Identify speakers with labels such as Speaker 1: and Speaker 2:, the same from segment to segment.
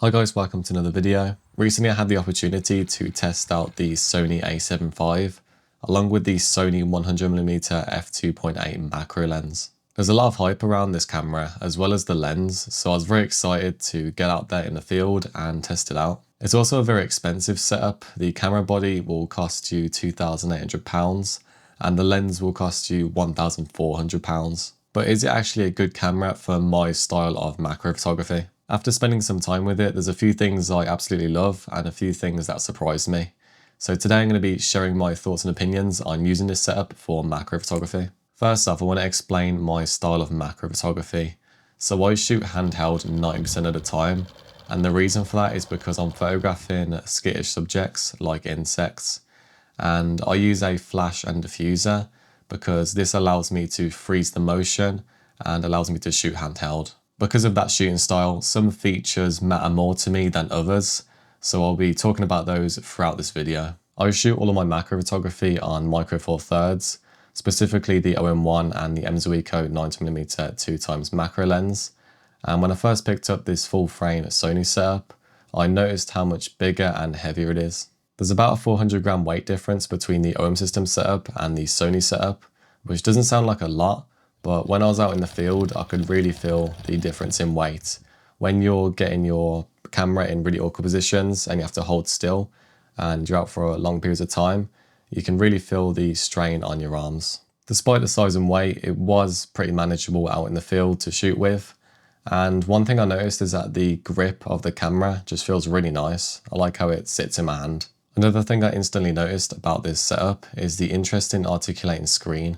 Speaker 1: Hi guys, welcome to another video. Recently I had the opportunity to test out the Sony A7V along with the Sony 100mm f2.8 macro lens. There's a lot of hype around this camera as well as the lens, so I was very excited to get out there in the field and test it out. It's also a very expensive setup. The camera body will cost you £2,800 and the lens will cost you £1,400. But is it actually a good camera for my style of macro photography? After spending some time with it, there's a few things I absolutely love and a few things that surprised me. So today I'm going to be sharing my thoughts and opinions on using this setup for macro photography. First off, I want to explain my style of macro photography. So I shoot handheld 90% of the time, and the reason for that is because I'm photographing skittish subjects like insects, and I use a flash and diffuser because this allows me to freeze the motion and allows me to shoot handheld. Because of that shooting style, some features matter more to me than others, so I'll be talking about those throughout this video. I shoot all of my macro photography on micro four thirds, specifically the OM1 and the Mzuiko 90mm 2x macro lens. And when I first picked up this full frame Sony setup, I noticed how much bigger and heavier it is. There's about a 400g weight difference between the OM System setup and the Sony setup, which doesn't sound like a lot, but when I was out in the field, I could really feel the difference in weight. When you're getting your camera in really awkward positions and you have to hold still and you're out for long periods of time, you can really feel the strain on your arms. Despite the size and weight, it was pretty manageable out in the field to shoot with. And one thing I noticed is that the grip of the camera just feels really nice. I like how it sits in my hand. Another thing I instantly noticed about this setup is the interesting articulating screen.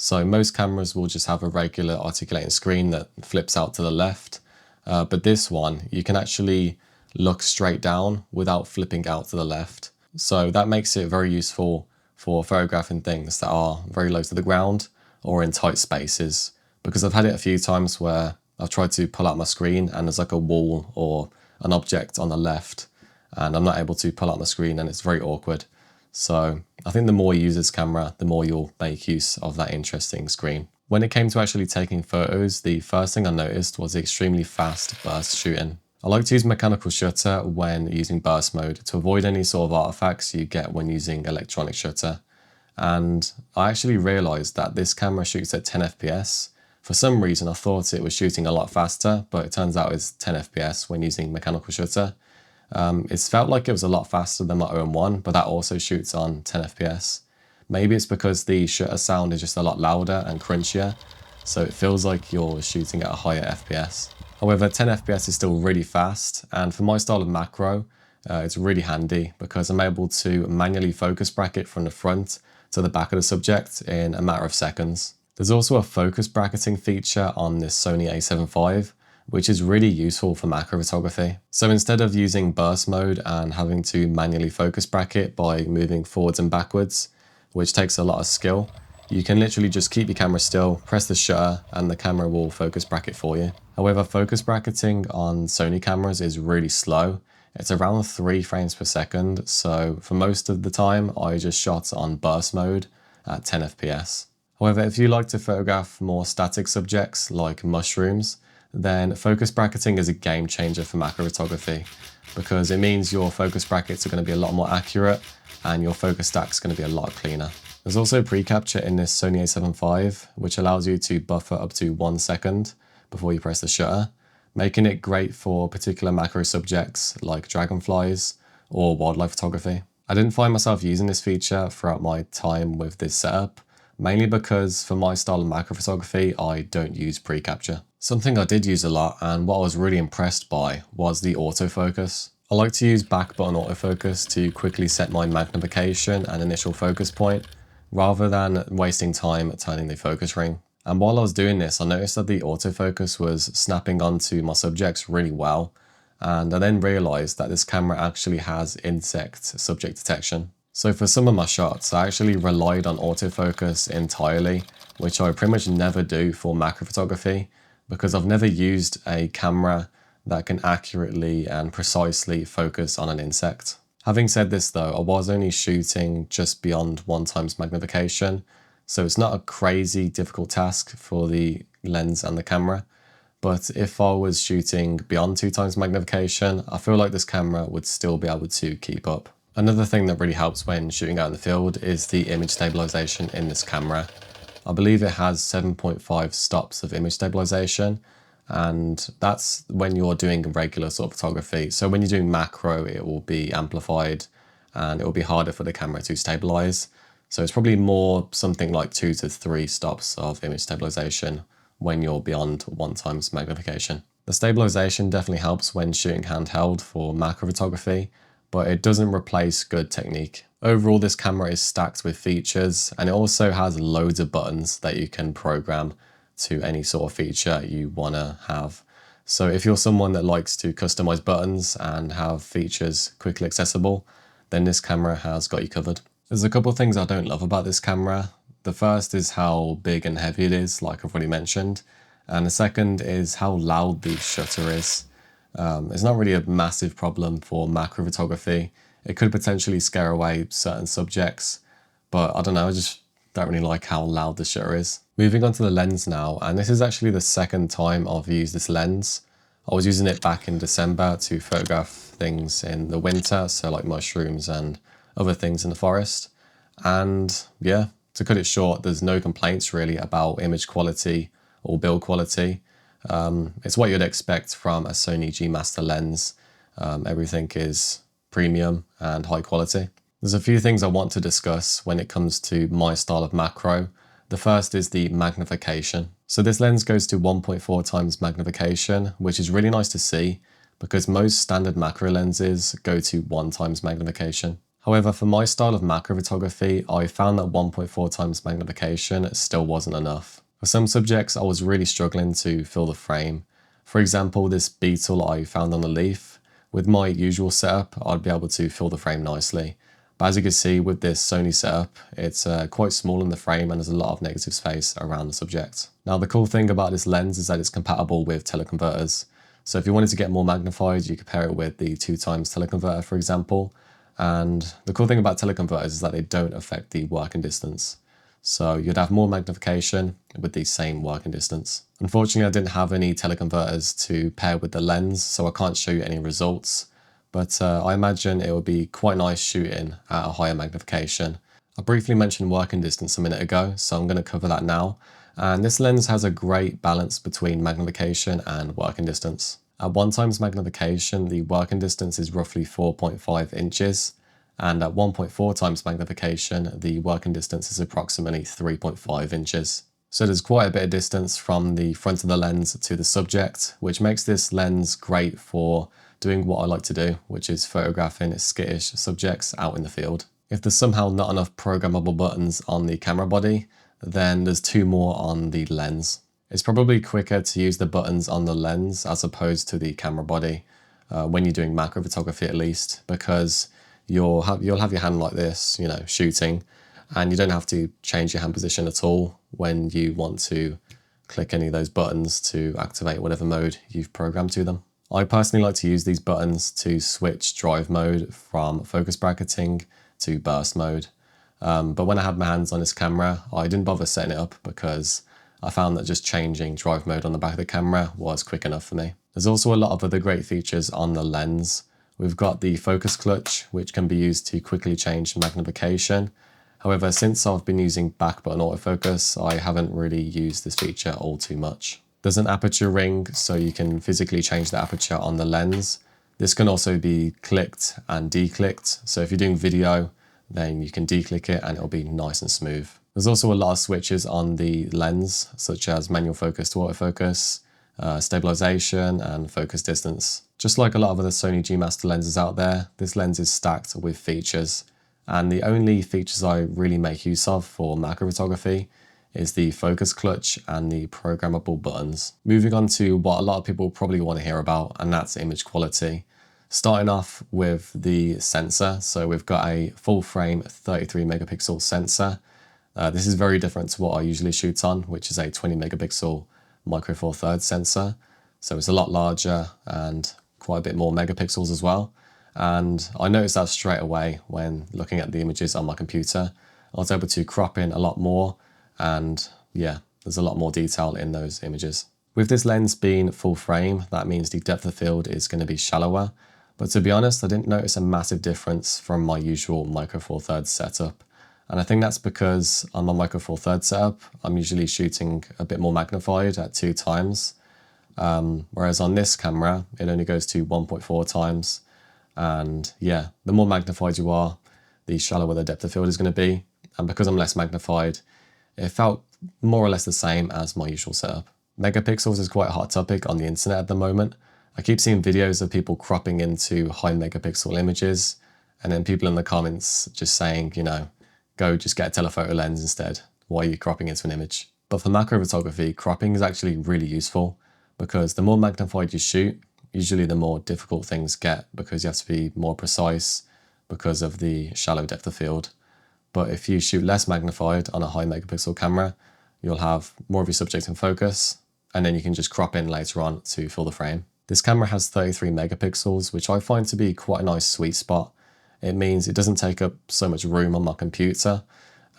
Speaker 1: So most cameras will just have a regular articulating screen that flips out to the left, but this one, you can actually look straight down without flipping out to the left. So that makes it very useful for photographing things that are very low to the ground or in tight spaces, because I've had it a few times where I've tried to pull out my screen and there's like a wall or an object on the left and I'm not able to pull out my screen and it's very awkward. So I think the more you use this camera, the more you'll make use of that interesting screen. When it came to actually taking photos, the first thing I noticed was the extremely fast burst shooting. I like to use mechanical shutter when using burst mode to avoid any sort of artifacts you get when using electronic shutter. And I actually realized that this camera shoots at 10 FPS. For some reason, I thought it was shooting a lot faster, but it turns out it's 10 FPS when using mechanical shutter. It's felt like it was a lot faster than my OM1, but that also shoots on 10 FPS. Maybe it's because the shutter sound is just a lot louder and crunchier, so it feels like you're shooting at a higher FPS. However, 10 FPS is still really fast, and for my style of macro, it's really handy because I'm able to manually focus bracket from the front to the back of the subject in a matter of seconds. There's also a focus bracketing feature on this Sony A7V, which is really useful for macro photography. So instead of using burst mode and having to manually focus bracket by moving forwards and backwards, which takes a lot of skill, you can literally just keep your camera still, press the shutter, and the camera will focus bracket for you. However, focus bracketing on Sony cameras is really slow. It's around 3 frames per second, so for most of the time, I just shot on burst mode at 10 FPS. However, if you like to photograph more static subjects like mushrooms, then focus bracketing is a game changer for macro photography because it means your focus brackets are going to be a lot more accurate and your focus stack is going to be a lot cleaner. There's also pre-capture in this Sony A7V, which allows you to buffer up to 1 second before you press the shutter, making it great for particular macro subjects like dragonflies or wildlife photography. I didn't find myself using this feature throughout my time with this setup, mainly because for my style of macro photography, I don't use pre-capture. Something I did use a lot and what I was really impressed by was the autofocus. I like to use back button autofocus to quickly set my magnification and initial focus point rather than wasting time turning the focus ring. And while I was doing this, I noticed that the autofocus was snapping onto my subjects really well, and I then realized that this camera actually has insect subject detection. So for some of my shots, I actually relied on autofocus entirely, which I pretty much never do for macro photography because I've never used a camera that can accurately and precisely focus on an insect. Having said this though, I was only shooting just beyond 1x magnification, so it's not a crazy difficult task for the lens and the camera, But if I was shooting beyond 2 times magnification, I feel like this camera would still be able to keep up. Another thing that really helps when shooting out in the field is the image stabilization in this camera. I believe it has 7.5 stops of image stabilization, and that's when you're doing regular sort of photography. So when you're doing macro, it will be amplified and it will be harder for the camera to stabilize. So it's probably more something like 2 to 3 stops of image stabilization when you're beyond 1 times magnification. The stabilization definitely helps when shooting handheld for macro photography, but it doesn't replace good technique. Overall, this camera is stacked with features, and it also has loads of buttons that you can program to any sort of feature you want to have. So if you're someone that likes to customize buttons and have features quickly accessible, then this camera has got you covered. There's a couple of things I don't love about this camera. The first is how big and heavy it is, like I've already mentioned. And the second is how loud the shutter is. It's not really a massive problem for macro photography. It could potentially scare away certain subjects, but I don't know, I just don't really like how loud the shutter is. Moving on to the lens now, and this is actually the second time I've used this lens. I was using it back in December to photograph things in the winter, so like mushrooms and other things in the forest. And yeah, to cut it short, there's no complaints really about image quality or build quality. It's what you'd expect from a Sony G Master lens. Everything is premium and high quality. There's a few things I want to discuss when it comes to my style of macro. The first is the magnification. So this lens goes to 1.4 times magnification, which is really nice to see because most standard macro lenses go to 1 times magnification. However, for my style of macro photography, I found that 1.4 times magnification still wasn't enough. For some subjects, I was really struggling to fill the frame. For example, this beetle I found on the leaf. With my usual setup, I'd be able to fill the frame nicely. But as you can see with this Sony setup, it's quite small in the frame and there's a lot of negative space around the subject. Now the cool thing about this lens is that it's compatible with teleconverters. So if you wanted to get more magnified, you could pair it with the 2 times teleconverter, for example. And the cool thing about teleconverters is that they don't affect the working distance. So you'd have more magnification with the same working distance. Unfortunately, I didn't have any teleconverters to pair with the lens, so I can't show you any results. But I imagine it would be quite nice shooting at a higher magnification. I briefly mentioned working distance a minute ago, so I'm going to cover that now. And this lens has a great balance between magnification and working distance. At 1 times magnification, the working distance is roughly 4.5 inches. And at 1.4 times magnification, the working distance is approximately 3.5 inches. So there's quite a bit of distance from the front of the lens to the subject, which makes this lens great for doing what I like to do, which is photographing skittish subjects out in the field. If there's somehow not enough programmable buttons on the camera body, then there's 2 more on the lens. It's probably quicker to use the buttons on the lens as opposed to the camera body, when you're doing macro photography at least, because you'll have your hand like this, you know, shooting, and you don't have to change your hand position at all when you want to click any of those buttons to activate whatever mode you've programmed to them. I personally like to use these buttons to switch drive mode from focus bracketing to burst mode. But when I had my hands on this camera, I didn't bother setting it up because I found that just changing drive mode on the back of the camera was quick enough for me. There's also a lot of other great features on the lens. We've got the focus clutch, which can be used to quickly change magnification. However, since I've been using back button autofocus, I haven't really used this feature all too much. There's an aperture ring, so you can physically change the aperture on the lens. This can also be clicked and declicked. So if you're doing video, then you can declick it and it'll be nice and smooth. There's also a lot of switches on the lens, such as manual focus to autofocus, stabilization and focus distance. Just like a lot of other Sony G Master lenses out there, this lens is stacked with features. And the only features I really make use of for macro photography is the focus clutch and the programmable buttons. Moving on to what a lot of people probably want to hear about, and that's image quality. Starting off with the sensor. So we've got a full frame 33 megapixel sensor. This is very different to what I usually shoot on, which is a 20 megapixel micro four thirds sensor. So it's a lot larger and quite a bit more megapixels as well. And I noticed that straight away when looking at the images on my computer. I was able to crop in a lot more, and yeah, there's a lot more detail in those images. With this lens being full frame, that means the depth of field is going to be shallower. But to be honest, I didn't notice a massive difference from my usual Micro Four Thirds setup. And I think that's because on my Micro Four Thirds setup, I'm usually shooting a bit more magnified at 2 times. Whereas on this camera, it only goes to 1.4 times. And yeah, the more magnified you are, the shallower the depth of field is going to be. And because I'm less magnified, it felt more or less the same as my usual setup. Megapixels is quite a hot topic on the internet at the moment. I keep seeing videos of people cropping into high megapixel images, and then people in the comments just saying, you know, go just get a telephoto lens instead. Why are you cropping into an image? But for macro photography, cropping is actually really useful because the more magnified you shoot, usually the more difficult things get because you have to be more precise because of the shallow depth of field. But if you shoot less magnified on a high megapixel camera, you'll have more of your subject in focus, and then you can just crop in later on to fill the frame. This camera has 33 megapixels, which I find to be quite a nice sweet spot. It means it doesn't take up so much room on my computer,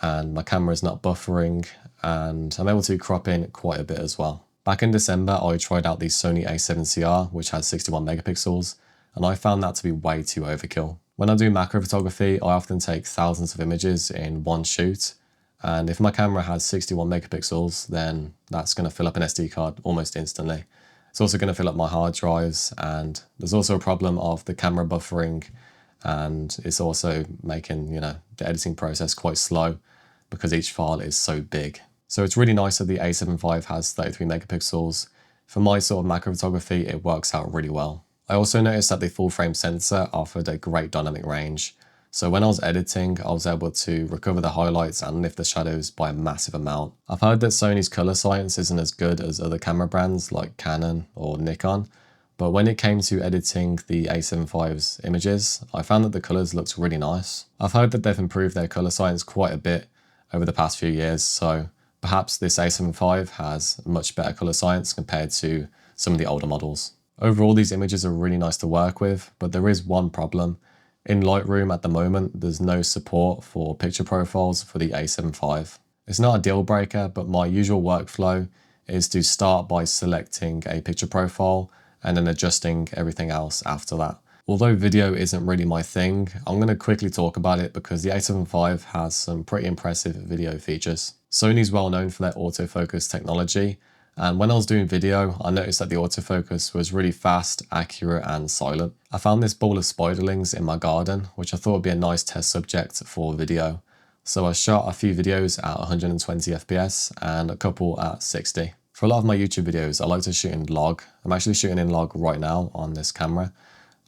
Speaker 1: and my camera is not buffering, and I'm able to crop in quite a bit as well. Back in December, I tried out the Sony A7CR, which has 61 megapixels, and I found that to be way too overkill. When I do macro photography, I often take thousands of images in one shoot, and if my camera has 61 megapixels, then that's going to fill up an SD card almost instantly. It's also going to fill up my hard drives, and there's also a problem of the camera buffering, and it's also making, you know, the editing process quite slow because each file is so big. So it's really nice that the A7V has 33 megapixels. For my sort of macro photography, it works out really well. I also noticed that the full frame sensor offered a great dynamic range. So when I was editing, I was able to recover the highlights and lift the shadows by a massive amount. I've heard that Sony's color science isn't as good as other camera brands like Canon or Nikon, but when it came to editing the A7V's images, I found that the colors looked really nice. I've heard that they've improved their color science quite a bit over the past few years, so perhaps this A7V has much better color science compared to some of the older models. Overall, these images are really nice to work with, but there is one problem. In Lightroom at the moment, there's no support for picture profiles for the A7V. It's not a deal breaker, but my usual workflow is to start by selecting a picture profile and then adjusting everything else after that. Although video isn't really my thing, I'm going to quickly talk about it because the A7V has some pretty impressive video features. Sony's well known for their autofocus technology, and when I was doing video, I noticed that the autofocus was really fast, accurate, and silent. I found this ball of spiderlings in my garden, which I thought would be a nice test subject for video. So I shot a few videos at 120 FPS and a couple at 60. For a lot of my YouTube videos, I like to shoot in log. I'm actually shooting in log right now on this camera.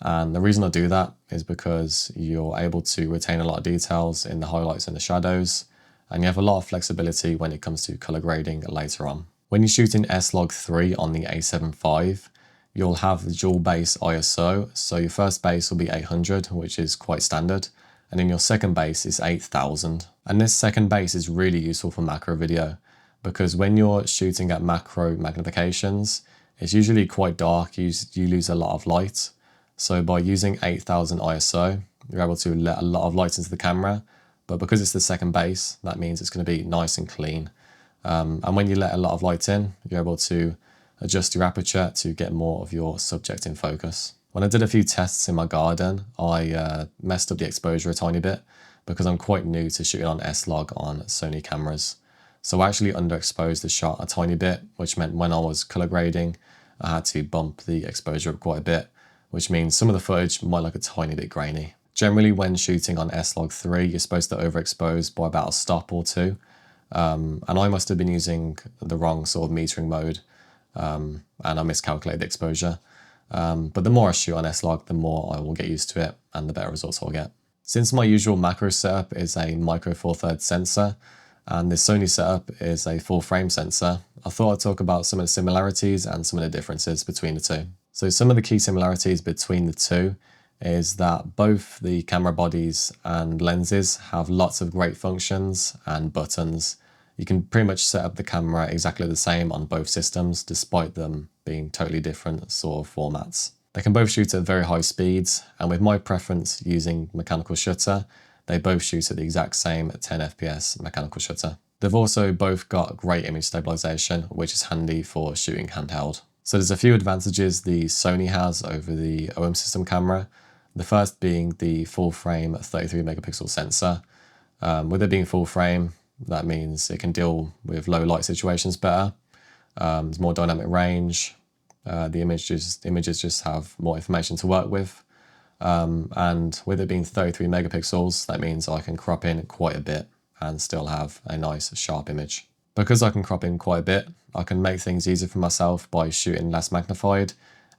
Speaker 1: And the reason I do that is because you're able to retain a lot of details in the highlights and the shadows, and you have a lot of flexibility when it comes to color grading later on. When you shoot in S-Log3 on the A7V, you'll have the dual base ISO, so your first base will be 800, which is quite standard, and then your second base is 8000. And this second base is really useful for macro video, because when you're shooting at macro magnifications, it's usually quite dark, you lose a lot of light. So by using 8000 ISO, you're able to let a lot of light into the camera, but because it's the second base, that means it's going to be nice and clean. And when you let a lot of light in, you're able to adjust your aperture to get more of your subject in focus. When I did a few tests in my garden, I messed up the exposure a tiny bit because I'm quite new to shooting on S-Log on Sony cameras. So I actually underexposed the shot a tiny bit, which meant when I was color grading, I had to bump the exposure up quite a bit, which means some of the footage might look a tiny bit grainy. Generally, when shooting on S-Log3, you're supposed to overexpose by about a stop or two. And I must have been using the wrong sort of metering mode, and I miscalculated the exposure. But the more I shoot on S-Log, the more I will get used to it and the better results I'll get. Since my usual macro setup is a Micro Four Thirds sensor, and this Sony setup is a full frame sensor, I thought I'd talk about some of the similarities and some of the differences between the two. So some of the key similarities between the two is that both the camera bodies and lenses have lots of great functions and buttons. You can pretty much set up the camera exactly the same on both systems, despite them being totally different sort of formats. They can both shoot at very high speeds, and with my preference using mechanical shutter, they both shoot at the exact same 10 FPS mechanical shutter. They've also both got great image stabilization, which is handy for shooting handheld. So there's a few advantages the Sony has over the OM System camera. The first being the full frame 33 megapixel sensor. With it being full frame, that means it can deal with low light situations better. There's more dynamic range. The images just have more information to work with. And with it being 33 megapixels, that means I can crop in quite a bit and still have a nice sharp image. Because I can crop in quite a bit, I can make things easier for myself by shooting less magnified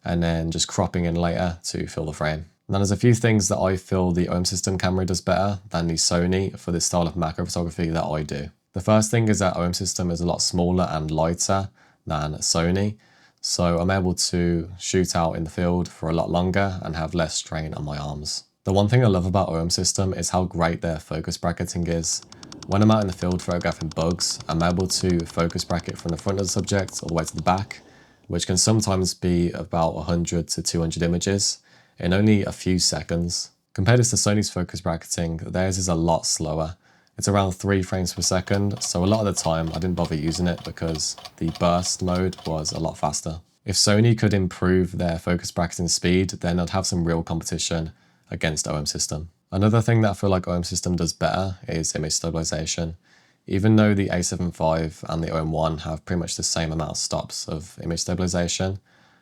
Speaker 1: and then just cropping in later to fill the frame. Now there's a few things that I feel the OM System camera does better than the Sony for this style of macro photography that I do. The first thing is that OM System is a lot smaller and lighter than Sony, so I'm able to shoot out in the field for a lot longer and have less strain on my arms. The one thing I love about OM System is how great their focus bracketing is. When I'm out in the field photographing bugs, I'm able to focus bracket from the front of the subject all the way to the back, which can sometimes be about 100 to 200 images in only a few seconds. Compared to Sony's focus bracketing, theirs is a lot slower. It's around 3 frames per second, so a lot of the time I didn't bother using it because the burst mode was a lot faster. If Sony could improve their focus bracketing speed, then I'd have some real competition against OM System. Another thing that I feel like OM System does better is image stabilization. Even though the A7V and the OM1 have pretty much the same amount of stops of image stabilization,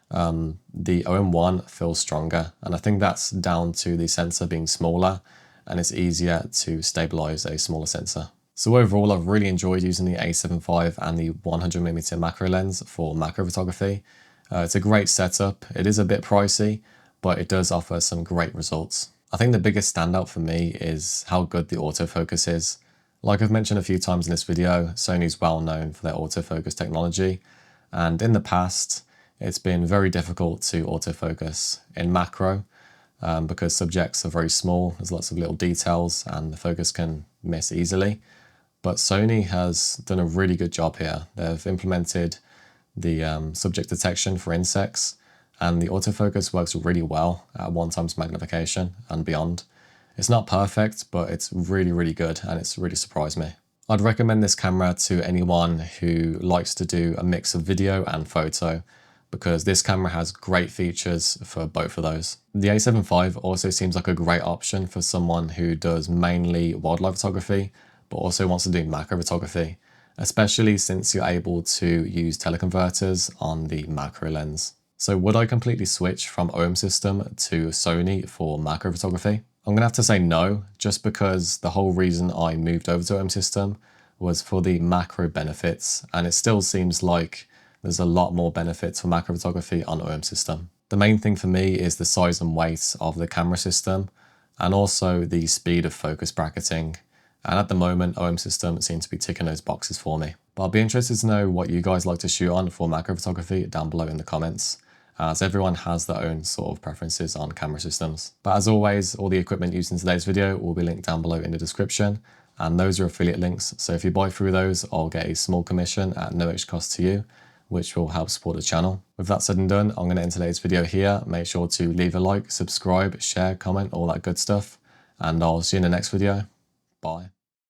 Speaker 1: the OM1 feels stronger, and I think that's down to the sensor being smaller and it's easier to stabilize a smaller sensor. So overall, I've really enjoyed using the A7V and the 100mm macro lens for macro photography. It's a great setup. It is a bit pricey, but it does offer some great results. I think the biggest standout for me is how good the autofocus is. Like I've mentioned a few times in this video, Sony's well known for their autofocus technology, and in the past, it's been very difficult to autofocus in macro because subjects are very small, there's lots of little details and the focus can miss easily. But Sony has done a really good job here. They've implemented the subject detection for insects, and the autofocus works really well at 1x magnification and beyond. It's not perfect, but it's really good, and it's really surprised me. I'd recommend this camera to anyone who likes to do a mix of video and photo, because this camera has great features for both of those. The A7V also seems like a great option for someone who does mainly wildlife photography, but also wants to do macro photography, especially since you're able to use teleconverters on the macro lens. So would I completely switch from OM System to Sony for macro photography? I'm gonna have to say no, just because the whole reason I moved over to OM System was for the macro benefits, and it still seems like there's a lot more benefits for macro photography on OM System. The main thing for me is the size and weight of the camera system, and also the speed of focus bracketing. And at the moment, OM System seems to be ticking those boxes for me. But I'll be interested to know what you guys like to shoot on for macro photography down below in the comments, as everyone has their own sort of preferences on camera systems. But as always, all the equipment used in today's video will be linked down below in the description, and those are affiliate links. So if you buy through those, I'll get a small commission at no extra cost to you, which will help support the channel. With that said and done, I'm going to end today's video here. Make sure to leave a like, subscribe, share, comment, all that good stuff, and I'll see you in the next video. Bye.